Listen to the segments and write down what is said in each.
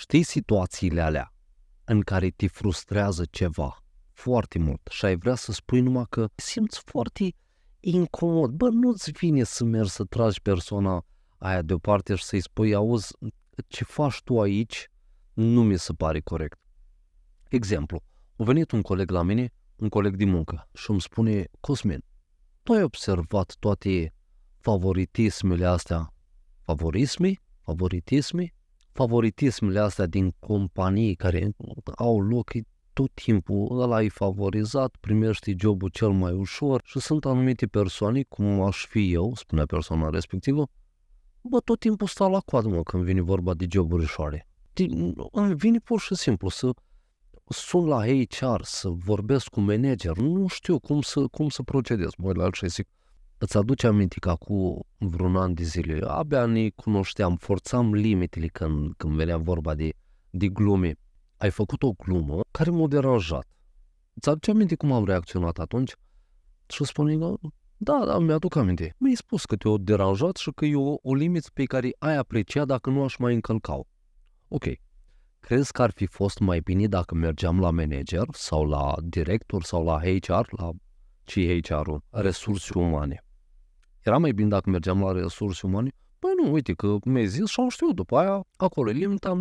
Știi situațiile alea în care te frustrează ceva foarte mult și ai vrea să spui numai că simți foarte incomod. Bă, nu-ți vine să mergi să tragi persoana aia deoparte și să-i spui, auzi, ce faci tu aici nu mi se pare corect. Exemplu, a venit un coleg la mine, un coleg din muncă și îmi spune, Cosmin, tu ai observat toate favoritismele astea, favoritismele astea din companii care au loc tot timpul, ăla e favorizat, primește jobul cel mai ușor și sunt anumite persoane, cum aș fi eu, spunea persoana respectivă, bă, tot timpul stau la coadă, mă, când vine vorba de joburi ușoare. Îmi vine pur și simplu să sun la HR, să vorbesc cu manager, nu știu cum să procedez. Mă uit la el și zic, îți aduce aminte că acum vreun an de zile, abia ne cunoșteam, forțam limitele când venea vorba de glume. Ai făcut o glumă care m-a deranjat. Îți aduce aminte cum am reacționat atunci? Și spune, da, mi-aduc aminte. Mi-ai spus că te-a deranjat și că e o limită pe care ai apreciat dacă nu aș mai încălca-o. Ok. Crezi că ar fi fost mai bine dacă mergeam la manager sau la director sau la HR, la ce HR-ul? Resurse umane. Era mai bine dacă mergeam la resurse umane? Păi nu, uite că mi-ai zis și am știut, după aia acolo e limita,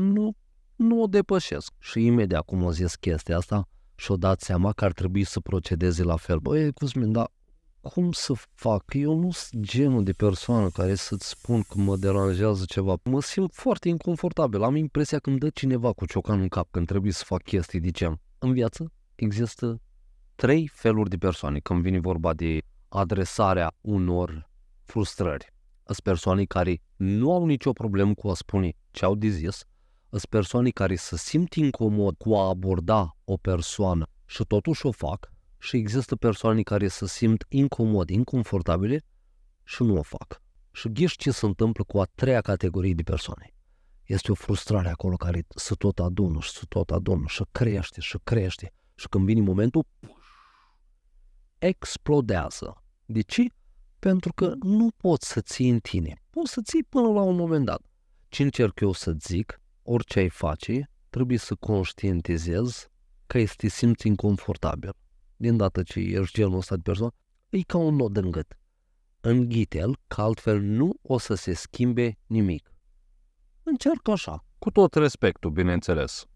nu o depășesc. Și imediat cum o zis chestia asta și-o dat seama că ar trebui să procedeze la fel. Băi, Cosmin, dar cum să fac? Eu nu sunt genul de persoană care să-ți spun că mă deranjează ceva. Mă simt foarte inconfortabil. Am impresia că îmi dă cineva cu ciocanul în cap când trebuie să fac chestii de gen. În viață există 3 feluri de persoane când vine vorba de adresarea unor frustrări. Sunt persoane care nu au nicio problemă cu a spune ce au de zis, sunt persoane care se simt incomod cu a aborda o persoană și totuși o fac, și există persoane care se simt incomode, inconfortabile și nu o fac. Și ghiși ce se întâmplă cu a 3-a categorie de persoane. Este o frustrare acolo care se tot adună și crește și când vine momentul, explodează. De ce? Pentru că nu poți să ții în tine. Poți să ții până la un moment dat. Ce încerc eu să zic, orice ai face, trebuie să conștientizezi că te simți inconfortabil. Din dată ce ești genul ăsta de persoană, e ca un nod în gât. Înghite-l, că altfel nu o să se schimbe nimic. Încerc așa. Cu tot respectul, bineînțeles.